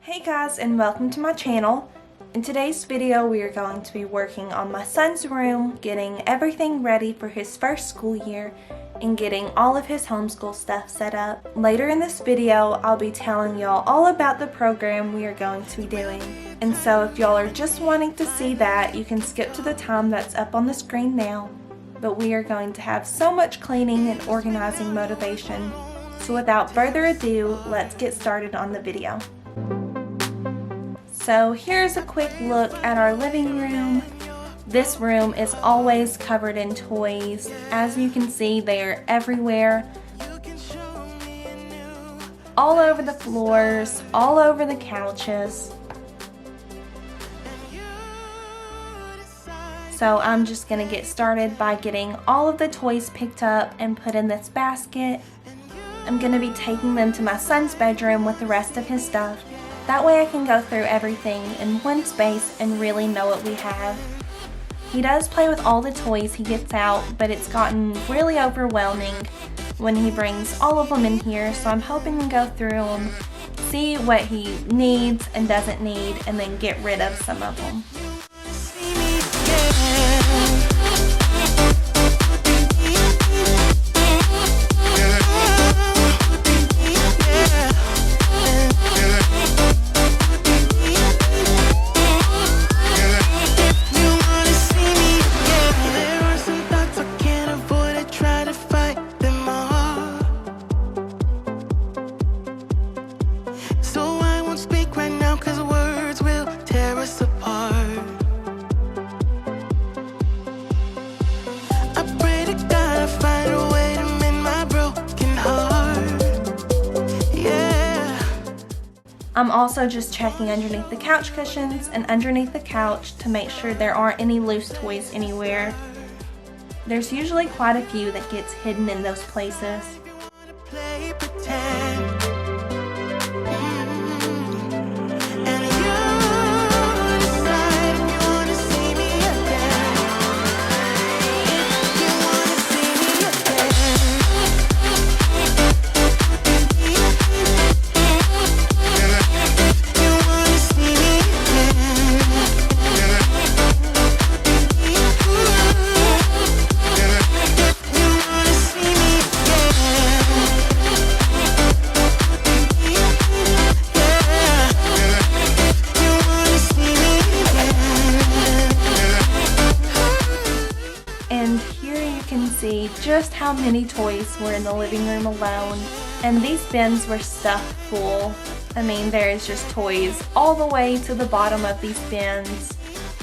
Hey guys, and welcome to my channel. In today's video we are going to be working on my son's room, getting everything ready for his first school year and getting all of his homeschool stuff set up. Later in this video I'll be telling y'all all about the program we are going to be doing. And so if y'all are just wanting to see that, you can skip to the time that's up on the screen now. But we are going to have so much cleaning and organizing motivation. So without further ado, let's get started on the video. So here's a quick look at our living room. This room is always covered in toys. As you can see, they are everywhere. All over the floors, all over the couches. So I'm just going to get started by getting all of the toys picked up and put in this basket. I'm going to be taking them to my son's bedroom with the rest of his stuff. That way I can go through everything in one space and really know what we have. He does play with all the toys he gets out, but it's gotten really overwhelming when he brings all of them in here, so I'm hoping to go through them, see what he needs and doesn't need, and then get rid of some of them. I'm also just checking underneath the couch cushions and underneath the couch to make sure there aren't any loose toys anywhere. Thereit's usually quite a few that gets hidden in those places. Just how many toys were in the living room alone, and these bins were stuffed full. I mean, there is just toys all the way to the bottom of these bins.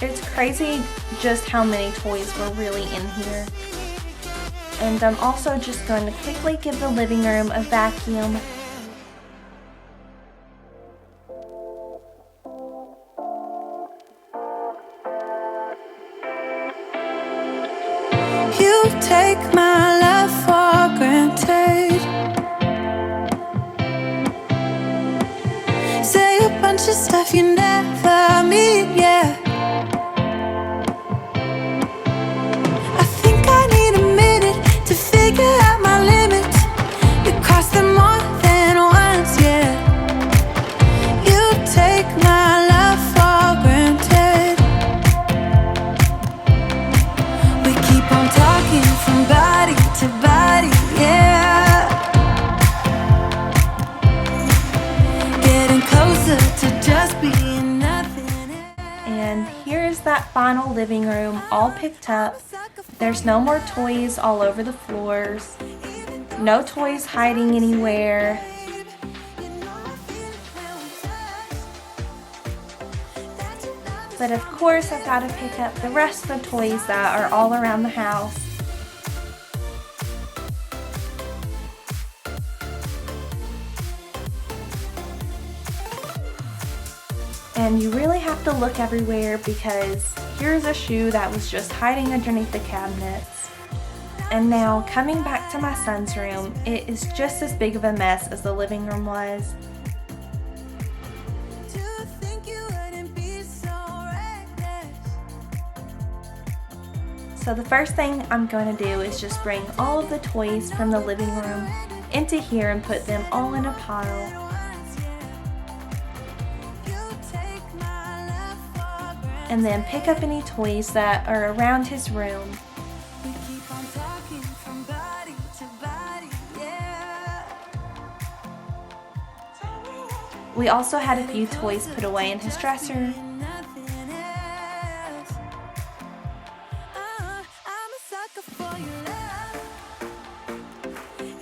It's crazy just how many toys were really in here. And I'm also just going to quickly give the living room a vacuum. You take my love for granted. Say a bunch of stuff you never mean, yeah. I think I need a minute to figure out my limits. You cross them more than once, yeah. You take my love for granted. We keep on talking from body to body, yeah. Getting closer to just being nothing. And here's that final living room all picked up. There's no more toys all over the floors. No toys hiding anywhere. But of course I've got to pick up the rest of the toys that are all around the house. And you really have to look everywhere because here's a shoe that was just hiding underneath the cabinets. And now coming back to my son's room, it is just as big of a mess as the living room was. So the first thing I'm going to do is just bring all of the toys from the living room into here and put them all in a pile. and then pick up any toys that are around his room. We keep on talking from body to body, yeah. We also had a few toys put away in his dresser. Nothing else. I'm a sucker for your love.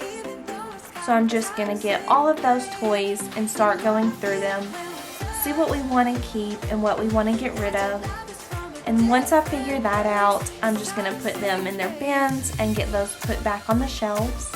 Even though it's So I'm just gonna get all of those toys and start going through them, see what we want to keep and what we want to get rid of. And once I figure that out, I'm just gonna put them in their bins and get those put back on the shelves.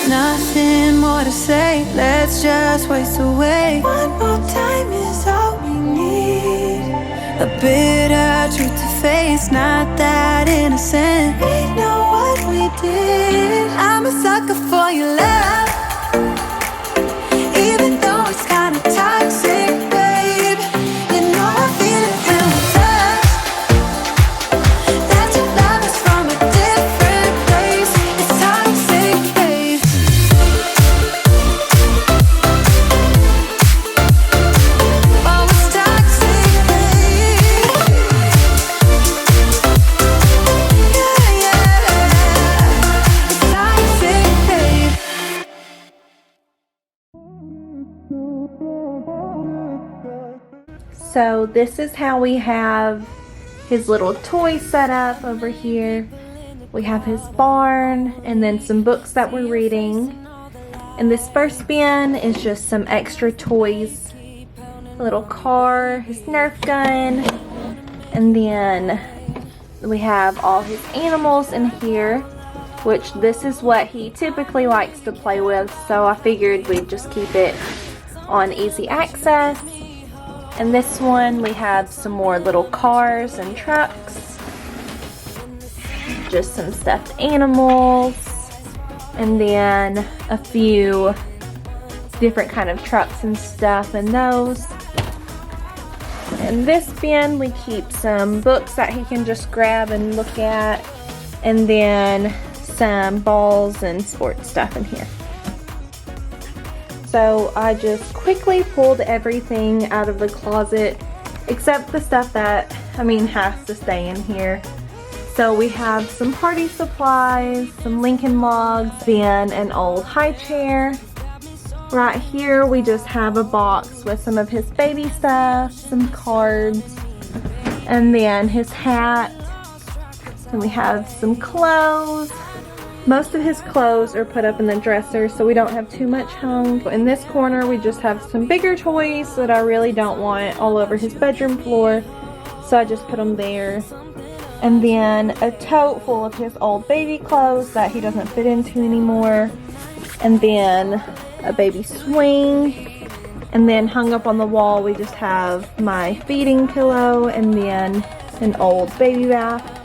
nothing more to say, let's just waste away. One more time is all we need. A bitter truth to face, not that innocent. We know what we did. I'm a sucker for your love, even though it's kinda toxic, babe. You know I feel it when we touch, that your love is from a different place. It's toxic, babe. Oh, it's toxic, babe. Yeah, yeah. It's toxic, babe. So this is how we have his little toy set up over here. We have his barn and then some books that we're reading. And this first bin is just some extra toys. A little car, his Nerf gun, and then we have all his animals in here, which this is what he typically likes to play with, so I figured we'd just keep it on easy access. And this one we have some more little cars and trucks, just some stuffed animals, and then a few different kind of trucks and stuff in those. In this bin we keep some books that he can just grab and look at, and then some balls and sports stuff in here. So I just quickly pulled everything out of the closet except the stuff that, has to stay in here. So we have some party supplies, some Lincoln logs, then an old high chair. Right here we just have a box with some of his baby stuff, some cards, and then his hat. And we have some clothes. Most of his clothes are put up in the dresser, so we don't have too much hung. In this corner we just have some bigger toys that I really don't want all over his bedroom floor, so I just put them there. And then a tote full of his old baby clothes that he doesn't fit into anymore. And then a baby swing. And then hung up on the wall we just have my feeding pillow and then an old baby bath.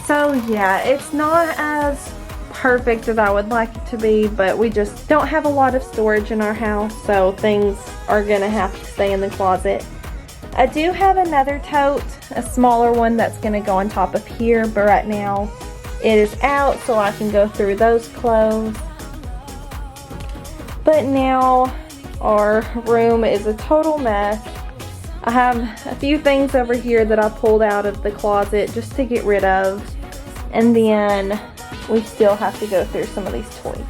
So yeah, it's not as perfect as I would like it to be, but we just don't have a lot of storage in our house, so things are gonna have to stay in the closet. I do have another tote, a smaller one that's gonna go on top of here, but right now it is out so I can go through those clothes. But now our room is a total mess. I have a few things over here that I pulled out of the closet just to get rid of, and then we still have to go through some of these toys.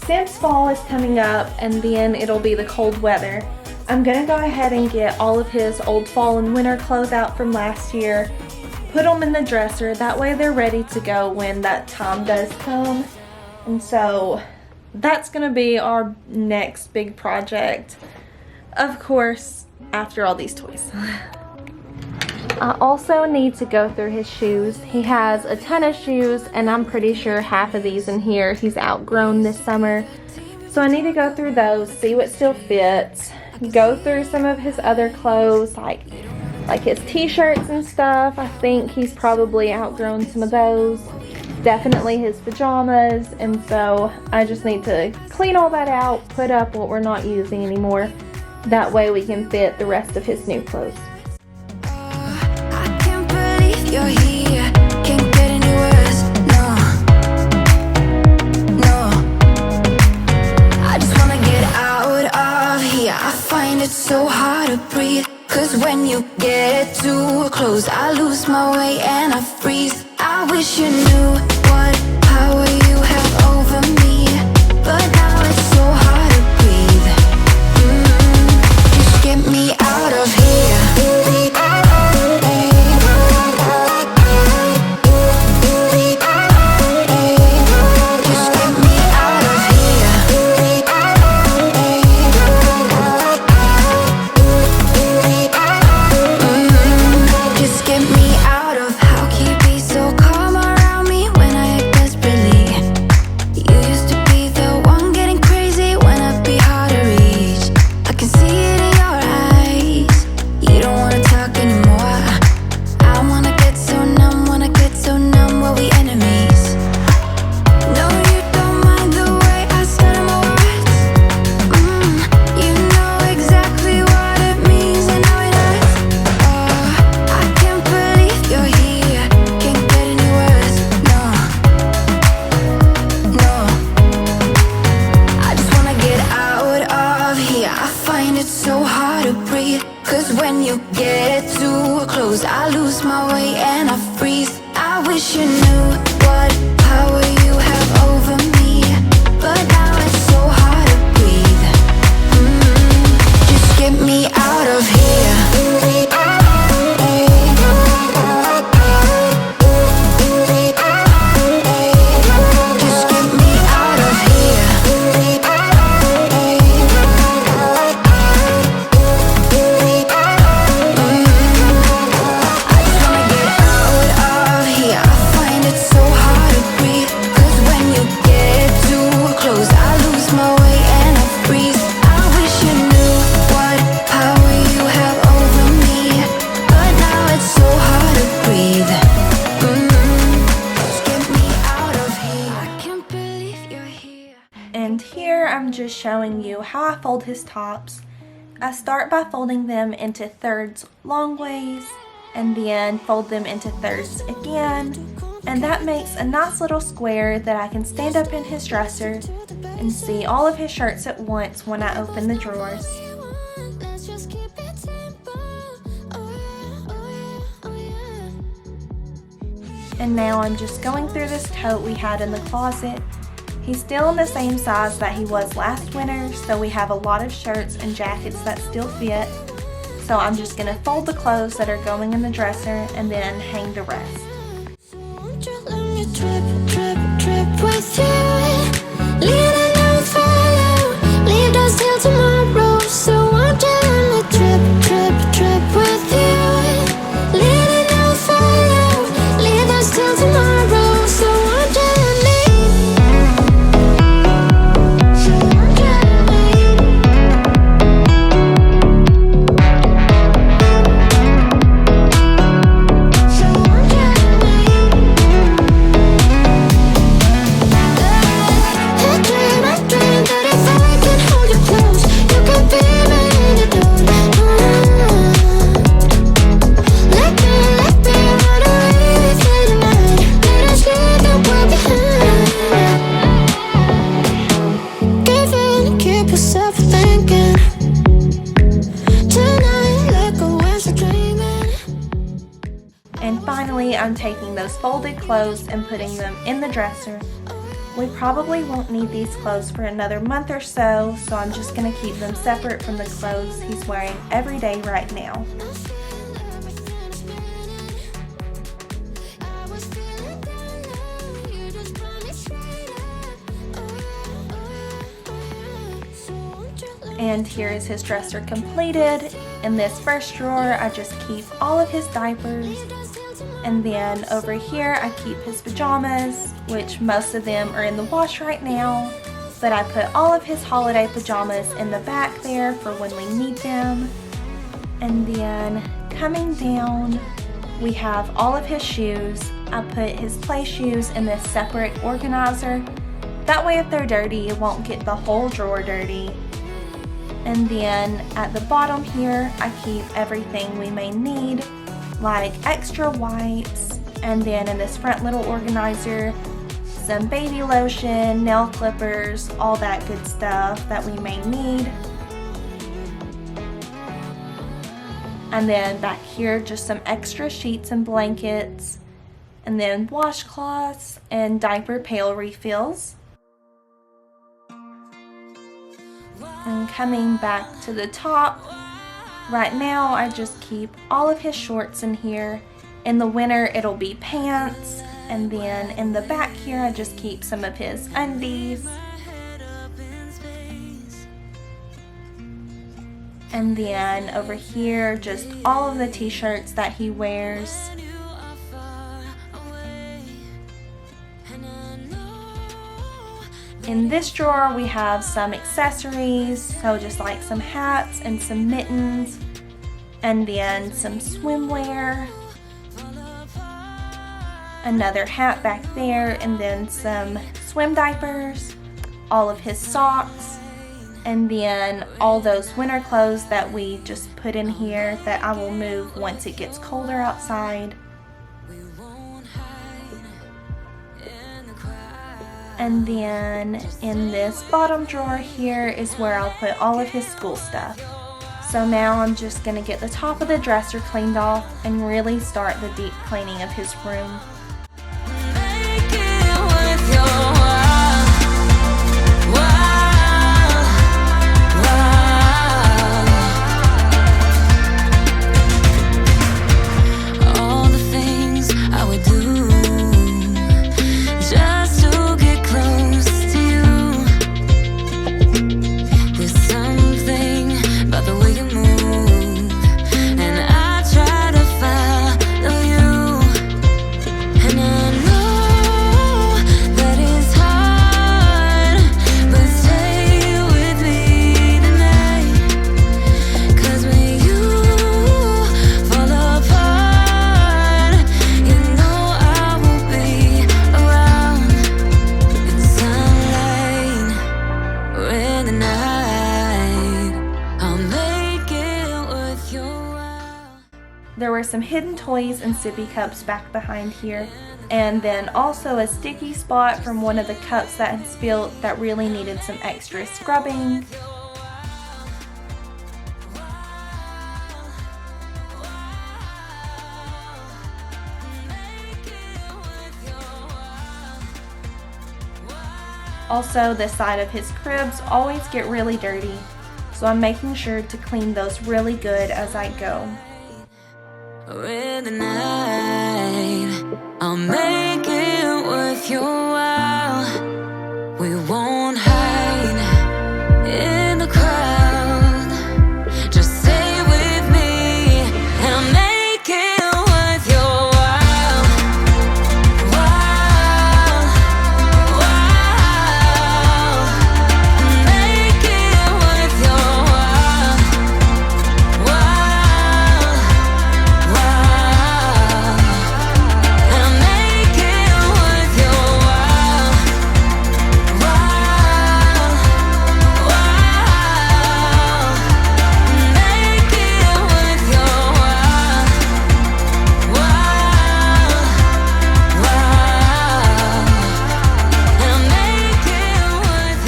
Since fall is coming up and then it'll be the cold weather, I'm gonna go ahead and get all of his old fall and winter clothes out from last year, put them in the dresser, that way they're ready to go when that time does come. And so that's gonna be our next big project, of course, after all these toys. I also need to go through his shoes. He has a ton of shoes, and I'm pretty sure half of these in here he's outgrown this summer. So I need to go through those, see what still fits, go through some of his other clothes, like his t-shirts and stuff. I think he's probably outgrown some of those. Definitely his pajamas, and so I just need to clean all that out, put up what we're not using anymore. That way we can fit the rest of his new clothes. I can't believe you're here. Can't get any worse, no, no. I just wanna get out of here. I find it so hard to breathe, 'cause when you get too close, I lose my way and I freeze. I wish you knew what power you have over me, but now it's so hard to breathe. Just get me out of here. Just get me out of here. Just get me out of. How can you be so calm around me when I act desperately? You used to be the one getting crazy when I'd be hard to reach. I can see it in your eyes. You don't wanna talk anymore. I wanna get so numb, were we enemies? No, you don't mind the way I stutter my words. You know exactly what it means and how it hurts. Oh, I can't believe you're here. Can't get any worse, no, no. I just wanna get out of here. I find it so hard to breathe, 'cause when you get too close, I lose my way and I freeze. I wish you knew what power you have over me, but now it's so hard to breathe. Just get me out of here. Just get me out of here. I just wanna get out of here. I find it so hard to breathe, 'cause when you get too close, I lose my way and I freeze. I wish you knew what power you have over me, but now it's so hard to breathe. Just get me out of here. I can't believe you're here. And here I'm just showing you how I fold his tops. I start by folding them into thirds long ways and then fold them into thirds again, and that makes a nice little square that I can stand up in his dresser and see all of his shirts at once when I open the drawers. Let's just keep it simple. Oh yeah, oh yeah, oh yeah. And now I'm just going through this tote we had in the closet. He's still in the same size that he was last winter, so we have a lot of shirts and jackets that still fit. So I'm just gonna fold the clothes that are going in the dresser and then hang the rest. So won't you let me trip, trip, trip with you? Leaning on follow, leave us till tomorrow. So won't you let me trip, trip, trip with you? Leaning on follow, leave us till tomorrow. So won't you let me? So won't you let me? So won't you let me? I dream that if I can hold you close, you can be my antidote. Let me run away with you tonight. Let us leave the world behind. Give in, keep yourself thinking. Tonight, let go as you're dreaming. And finally, I'm taking those folded clothes and putting them in the dresser. We probably won't need these clothes for another month or so, so I'm just gonna keep them separate from the clothes he's wearing every day right now. And here is his dresser completed. In this first drawer, I just keep all of his diapers. And then over here, I keep his pajamas, which most of them are in the wash right now. But I put all of his holiday pajamas in the back there for when we need them. And then coming down, we have all of his shoes. I put his play shoes in this separate organizer. That way if they're dirty, it won't get the whole drawer dirty. And then at the bottom here, I keep everything we may need. like extra wipes, and then in this front little organizer, some baby lotion, nail clippers, all that good stuff that we may need. And then back here, just some extra sheets and blankets, and then washcloths and diaper pail refills. And coming back to the top, right now I just keep all of his shorts in here. In the winter it'll be pants, and then in the back here I just keep some of his undies. And then over here, just all of the t-shirts that he wears. In this drawer we have some accessories, so just like some hats and some mittens, and then some swimwear, another hat back there, and then some swim diapers, all of his socks, and then all those winter clothes that we just put in here that I will move once it gets colder outside. And then in this bottom drawer here is where I'll put all of his school stuff. So now I'm just going to get the top of the dresser cleaned off and really start the deep cleaning of his room. There were some hidden toys and sippy cups back behind here, and then also a sticky spot from one of the cups that had spilled that really needed some extra scrubbing. Also, the side of his cribs always get really dirty, so I'm making sure to clean those really good as I go. In the night, I'll make it worth your while. We won't hide in the crowd. Just stay with me, and I'll make it worth your while. Make it worth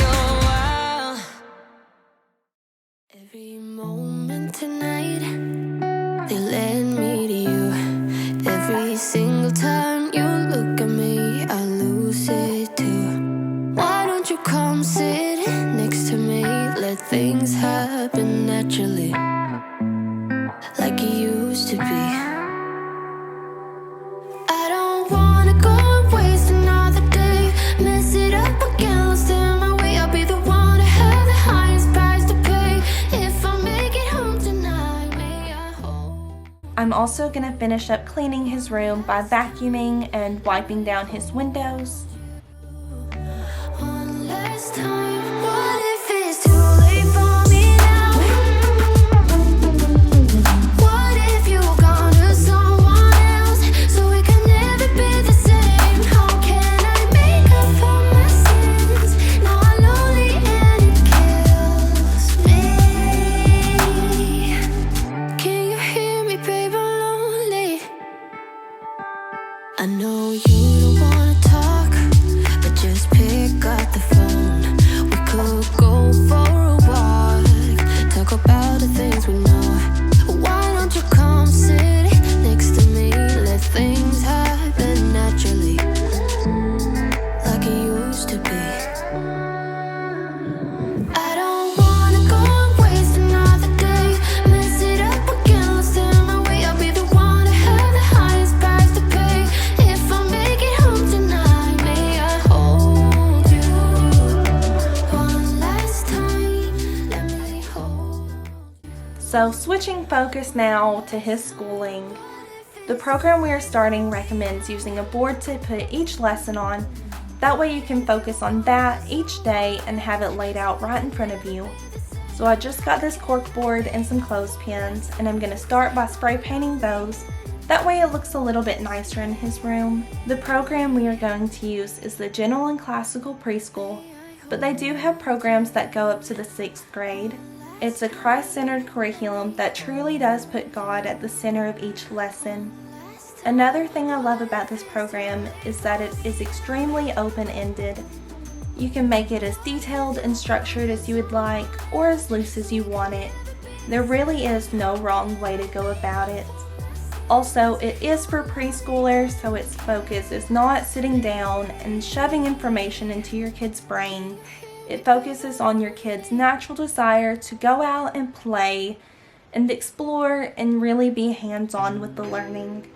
your while. Every moment tonight, they led me to you. Every single time you look at me, I lose it too. Why don't you come sit next to me? Let things happen naturally, like it used to be. I don't wanna go and waste another day, mess it up again, lost in my way. I'll be the one to have the highest price to pay. If I make it home tonight, may I hold. I'm also going to finish up cleaning his room by vacuuming and wiping down his windows. One last time. What if it's too late for me now? What if you gone to someone else, so we can never be the same? How can I make up for my sins? Now I'm lonely and it kills me. Can you hear me, babe? I'm lonely. know you don't wanna talk, but just pick up the phone. We could go for a walk, talk about the things we know. Why don't you come sit next to me? Let things happen naturally, like it used to be. I don't wanna go and waste another day, mess it up again, lost in my way. I'll be the one to have the highest price to pay. If I make it home tonight, may I hold you one last time? Let me hold. So switching focus now to his schooling. The program we are starting recommends using a board to put each lesson on. That way you can focus on that each day and have it laid out right in front of you. So I just got this cork board and some clothespins, and I'm going to start by spray painting those. That way it looks a little bit nicer in his room. The program we are going to use is the General and Classical Preschool, but they do have programs that go up to the 6th grade. It's a Christ-centered curriculum that truly does put God at the center of each lesson. Another thing I love about this program is that it is extremely open-ended. You can make it as detailed and structured as you would like, or as loose as you want it. There really is no wrong way to go about it. Also, it is for preschoolers, so its focus is not sitting down and shoving information into your kid's brain. It focuses on your kid's natural desire to go out and play and explore and really be hands-on with the learning.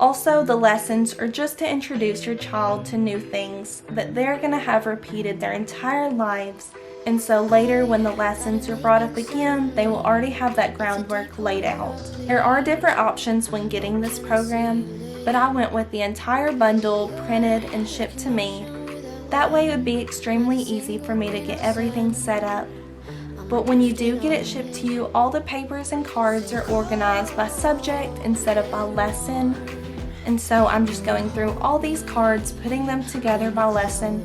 Also, the lessons are just to introduce your child to new things that they're going to have repeated their entire lives, and so later when the lessons are brought up again, they will already have that groundwork laid out. There are different options when getting this program, but I went with the entire bundle printed and shipped to me. That way it would be extremely easy for me to get everything set up. But when you do get it shipped to you, all the papers and cards are organized by subject instead of by lesson. And so I'm just going through all these cards, putting them together by lesson.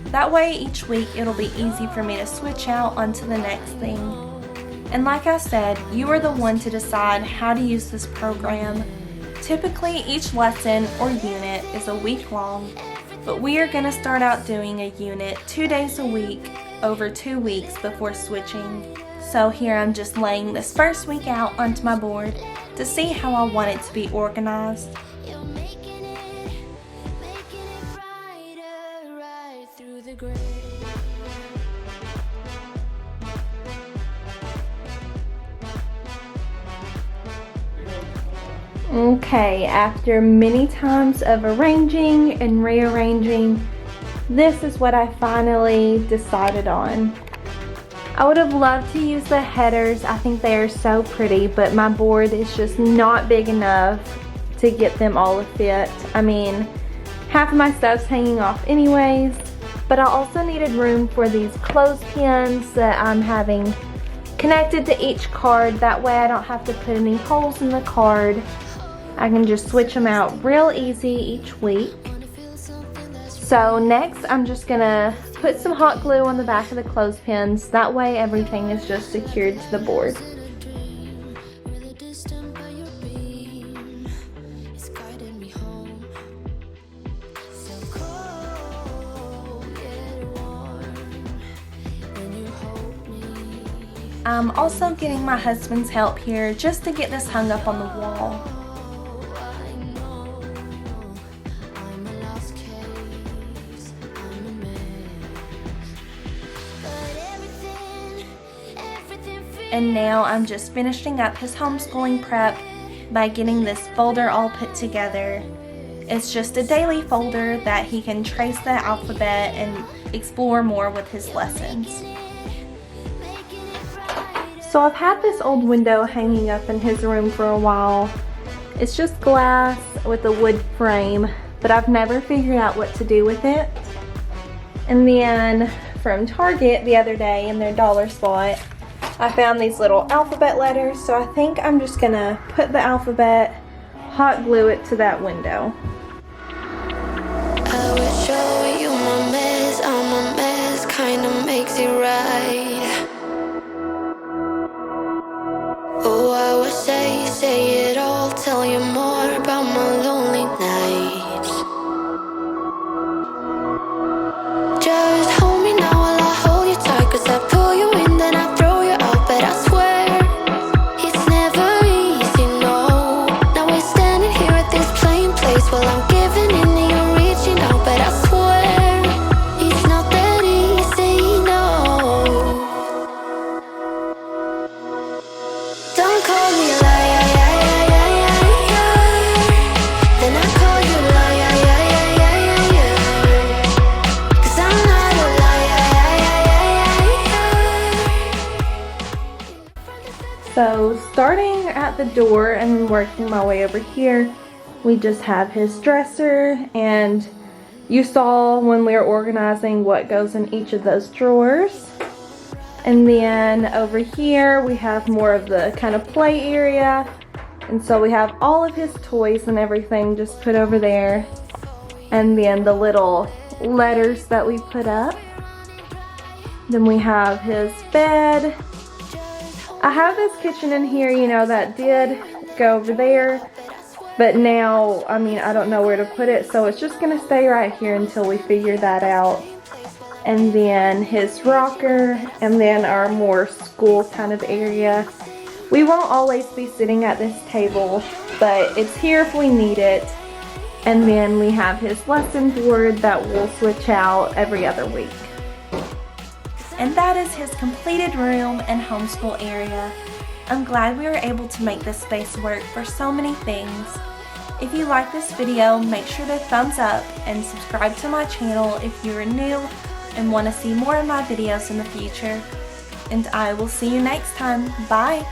That way each week it'll be easy for me to switch out onto the next thing. And like I said, you are the one to decide how to use this program. Typically each lesson or unit is a week long, but we are going to start out doing a unit 2 days a week over 2 weeks before switching. So here I'm just laying this first week out onto my board to see how I want it to be organized. You're making it brighter right through the gray. Okay, after many times of arranging and rearranging, this is what I finally decided on. I would have loved to use the headers. I think they are so pretty, but my board is just not big enough to get them all to fit. I mean, half of my stuff's hanging off anyways, but I also needed room for these clothespins that I'm having connected to each card. That way I don't have to put any holes in the card. I can just switch them out real easy each week. So next I'm just gonna put some hot glue on the back of the clothespins. That way everything is just secured to the board. I'm also getting my husband's help here just to get this hung up on the wall. And now I'm just finishing up his homeschooling prep by getting this folder all put together. It's just a daily folder that he can trace the alphabet and explore more with his lessons. So I've had this old window hanging up in his room for a while. It's just glass with a wood frame, but I've never figured out what to do with it. And then from Target the other day in their dollar spot, I found these little alphabet letters, so I think I'm just gonna put the alphabet, hot glue it to that window. I would show you my mess, I'm a mess, kinda makes it right. Oh, I would say it all, tell you more about my lonely night. promise, well, I'm giving in and you're reaching out, but I swear it's not that easy, no. Don't call me a liar, then I call you a liar, 'cause I'm not a liar. So starting at the door and working my way over here, we just have his dresser, and you saw when we were organizing what goes in each of those drawers. And then over here we have more of the kind of play area, and so we have all of his toys and everything just put over there, and then the little letters that we put up. Then we have his bed. I have this kitchen in here, you know, that did go over there, but now, I mean, I don't know where to put it, so it's just gonna stay right here until we figure that out. And then his rocker, and then our more school kind of area. We won't always be sitting at this table, but it's here if we need it. And then we have his lesson board that we'll switch out every other week. And that is his completed room and homeschool area. I'm glad we were able to make this space work for so many things. If you like this video, make sure to thumbs up and subscribe to my channel if you are new and want to see more of my videos in the future. And I will see you next time. Bye!